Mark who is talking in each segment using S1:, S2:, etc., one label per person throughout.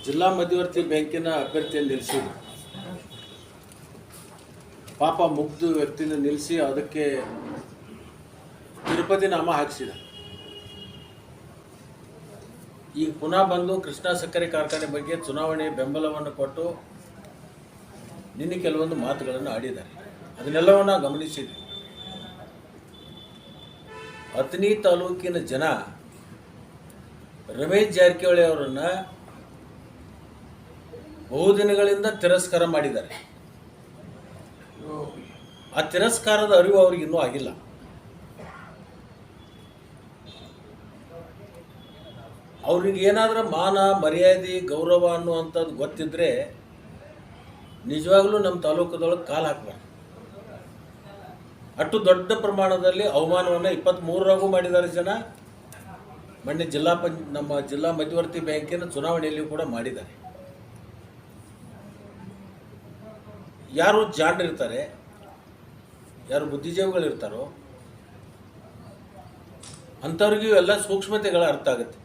S1: ಜಿಲ್ಲಾ ಮಧ್ಯವರ್ತಿ ಬ್ಯಾಂಕಿನ ಅಭ್ಯರ್ಥಿಯನ್ನು ನಿಲ್ಲಿಸಿದ್ರು. ಪಾಪ ಮುಗ್ಧ ವ್ಯಕ್ತಿನ ನಿಲ್ಲಿಸಿ ಅದಕ್ಕೆ ತಿರುಪತಿ ನಾಮ ಹಾಕಿಸಿದ. ಈಗ ಪುನಃ ಬಂದು ಕೃಷ್ಣಾ ಸಕ್ಕರೆ ಕಾರ್ಖಾನೆ ಬಗ್ಗೆ ಚುನಾವಣೆ ಬೆಂಬಲವನ್ನು ಕೊಟ್ಟು ನಿನ್ನೆ ಕೆಲವೊಂದು ಮಾತುಗಳನ್ನು ಆಡಿದ್ದಾರೆ. ಅದನ್ನೆಲ್ಲವನ್ನ ಗಮನಿಸಿದ್ವಿ. ಅಥಣಿ ತಾಲೂಕಿನ ಜನ ರಮೇಶ್ ಜಾರಕಿಹೊಳಿ ಅವರನ್ನು ಬಹುದಿನಗಳಿಂದ ತಿರಸ್ಕಾರ ಮಾಡಿದ್ದಾರೆ. ಆ ತಿರಸ್ಕಾರದ ಅರಿವು ಅವ್ರಿಗೆ ಇನ್ನೂ ಆಗಿಲ್ಲ. ಅವ್ರಿಗೆ ಏನಾದರೂ ಮಾನ ಮರ್ಯಾದೆ ಗೌರವ ಅನ್ನುವಂಥದ್ದು ಗೊತ್ತಿದ್ರೆ ನಿಜವಾಗ್ಲೂ ನಮ್ಮ ತಾಲೂಕದೊಳಗೆ ಕಾಲು ಹಾಕಬಾರ್ದು. ಅಷ್ಟು ದೊಡ್ಡ ಪ್ರಮಾಣದಲ್ಲಿ ಅವಮಾನವನ್ನು 23ರಾಗೂ ಮಾಡಿದ್ದಾರೆ ಜನ. ಮೊನ್ನೆ ನಮ್ಮ ಜಿಲ್ಲಾ ಮಧ್ಯವರ್ತಿ ಬ್ಯಾಂಕಿನ ಚುನಾವಣೆಯಲ್ಲಿಯೂ ಕೂಡ ಮಾಡಿದ್ದಾರೆ. ಯಾರು ಜಾಣರಿರ್ತಾರೆ, ಯಾರು ಬುದ್ಧಿಜೀವಿಗಳಿರ್ತಾರೋ ಅಂಥವ್ರಿಗೂ ಎಲ್ಲ ಸೂಕ್ಷ್ಮತೆಗಳ ಅರ್ಥ ಆಗುತ್ತೆ.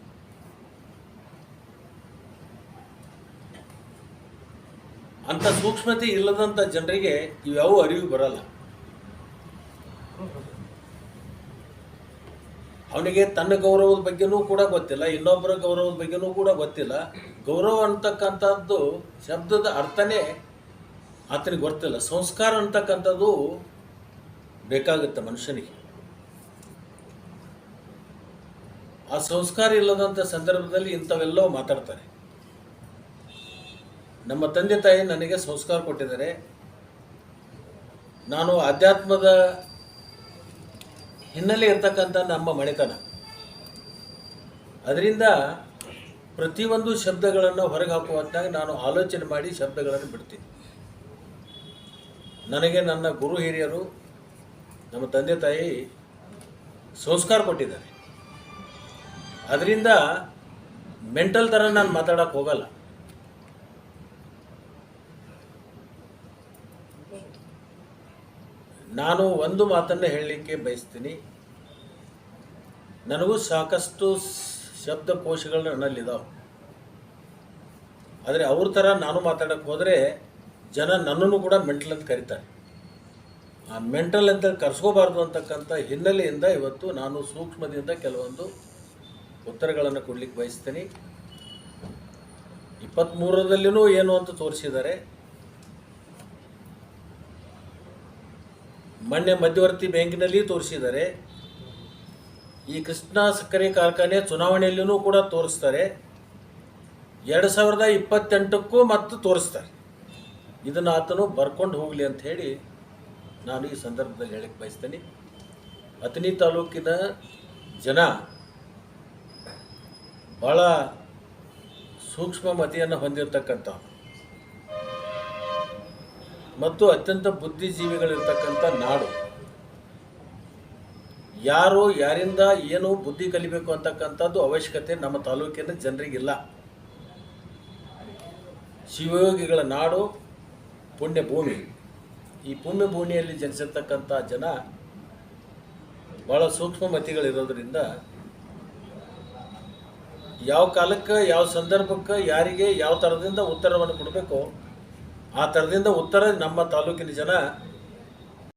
S1: ಅಂಥ ಸೂಕ್ಷ್ಮತೆ ಇಲ್ಲದಂಥ ಜನರಿಗೆ ಇವ್ಯಾವೂ ಅರಿವು ಬರಲ್ಲ. ಅವನಿಗೆ ತನ್ನ ಗೌರವದ ಬಗ್ಗೆನೂ ಕೂಡ ಗೊತ್ತಿಲ್ಲ, ಇನ್ನೊಬ್ಬರ ಗೌರವದ ಬಗ್ಗೆನೂ ಕೂಡ ಗೊತ್ತಿಲ್ಲ. ಗೌರವ ಅಂತಕ್ಕಂಥದ್ದು ಶಬ್ದದ ಅರ್ಥನೇ ಆತನಿಗೆ ಗೊತ್ತಿಲ್ಲ. ಸಂಸ್ಕಾರ ಅಂತಕ್ಕಂಥದ್ದು ಬೇಕಾಗುತ್ತೆ ಮನುಷ್ಯನಿಗೆ. ಆ ಸಂಸ್ಕಾರ ಇಲ್ಲದಂಥ ಸಂದರ್ಭದಲ್ಲಿ ಇಂಥವೆಲ್ಲವೂ ಮಾತಾಡ್ತಾರೆ. ನಮ್ಮ ತಂದೆ ತಾಯಿ ನನಗೆ ಸಂಸ್ಕಾರ ಕೊಟ್ಟಿದ್ದಾರೆ. ನಾನು ಆಧ್ಯಾತ್ಮದ ಹಿನ್ನೆಲೆ ಇರ್ತಕ್ಕಂಥ ನಮ್ಮ ಮನೆತನ. ಅದರಿಂದ ಪ್ರತಿಯೊಂದು ಶಬ್ದಗಳನ್ನು ಹೊರಗೆ ಹಾಕುವಂತಾಗ ನಾನು ಆಲೋಚನೆ ಮಾಡಿ ಶಬ್ದಗಳನ್ನು ಬಿಡ್ತೀನಿ. ನನಗೆ ನನ್ನ ಗುರು ಹಿರಿಯರು, ನಮ್ಮ ತಂದೆ ತಾಯಿ ಸಂಸ್ಕಾರ ಕೊಟ್ಟಿದ್ದಾರೆ. ಅದರಿಂದ ಮೆಂಟಲ್ ಥರ ನಾನು ಮಾತಾಡೋಕ್ಕೆ ಹೋಗಲ್ಲ. ನಾನು ಒಂದು ಮಾತನ್ನು ಹೇಳಲಿಕ್ಕೆ ಬಯಸ್ತೀನಿ. ನನಗೂ ಸಾಕಷ್ಟು ಶಬ್ದಕೋಶಗಳು ನನ್ನಲ್ಲಿದ್ದಾವೆ. ಆದರೆ ಅವ್ರ ಥರ ನಾನು ಮಾತಾಡೋಕ್ಕೆ ಹೋದರೆ ಜನ ನನ್ನನ್ನು ಕೂಡ ಮೆಂಟಲ್ ಅಂತ ಕರೀತಾರೆ. ಆ ಮೆಂಟಲ್ ಅಂತ ಕರೆಸ್ಕೋಬಾರ್ದು ಅಂತಕ್ಕಂಥ ಹಿನ್ನೆಲೆಯಿಂದ ಇವತ್ತು ನಾನು ಸೂಕ್ಷ್ಮದಿಂದ ಕೆಲವೊಂದು ಉತ್ತರಗಳನ್ನು ಕೊಡಲಿಕ್ಕೆ ಬಯಸ್ತೀನಿ. 23ರಲ್ಲಿನೂ ಏನು ಅಂತ ತೋರಿಸಿದ್ದಾರೆ. ಮೊನ್ನೆ ಮಧ್ಯವರ್ತಿ ಬ್ಯಾಂಕಿನಲ್ಲಿ ತೋರಿಸಿದ್ದಾರೆ. ಈ ಕೃಷ್ಣಾ ಸಕ್ಕರೆ ಕಾರ್ಖಾನೆ ಚುನಾವಣೆಯಲ್ಲೂ ಕೂಡ ತೋರಿಸ್ತಾರೆ. 2028ಕ್ಕೂ ಮತ್ತು ತೋರಿಸ್ತಾರೆ. ಇದನ್ನು ಆತನು ಬರ್ಕೊಂಡು ಹೋಗಲಿ ಅಂತ ಹೇಳಿ ನಾನು ಈ ಸಂದರ್ಭದಲ್ಲಿ ಹೇಳಕ್ಕೆ ಬಯಸ್ತೇನೆ. ಅಥಣಿ ತಾಲೂಕಿನ ಜನ ಭಾಳ ಸೂಕ್ಷ್ಮ ಮತಿಯನ್ನು ಹೊಂದಿರತಕ್ಕಂಥ ಮತ್ತು ಅತ್ಯಂತ ಬುದ್ಧಿಜೀವಿಗಳಿರ್ತಕ್ಕಂಥ ನಾಡು. ಯಾರು ಯಾರಿಂದ ಏನು ಬುದ್ಧಿ ಕಲಿಬೇಕು ಅಂತಕ್ಕಂಥದ್ದು ಅವಶ್ಯಕತೆ ನಮ್ಮ ತಾಲೂಕಿನ ಜನರಿಗಿಲ್ಲ. ಶಿವಯೋಗಿಗಳ ನಾಡು, ಪುಣ್ಯ ಭೂಮಿ. ಈ ಪುಣ್ಯ ಭೂಮಿಯಲ್ಲಿ ಜನಿಸಿರ್ತಕ್ಕಂಥ ಜನ ಭಾಳ ಸೂಕ್ಷ್ಮ ಮತಿಗಳಿರೋದ್ರಿಂದ ಯಾವ ಕಾಲಕ್ಕೆ ಯಾವ ಸಂದರ್ಭಕ್ಕೆ ಯಾರಿಗೆ ಯಾವ ಥರದಿಂದ ಉತ್ತರವನ್ನು ಕೊಡಬೇಕು ಆ ಥರದಿಂದ ಉತ್ತರ ನಮ್ಮ ತಾಲೂಕಿನ ಜನ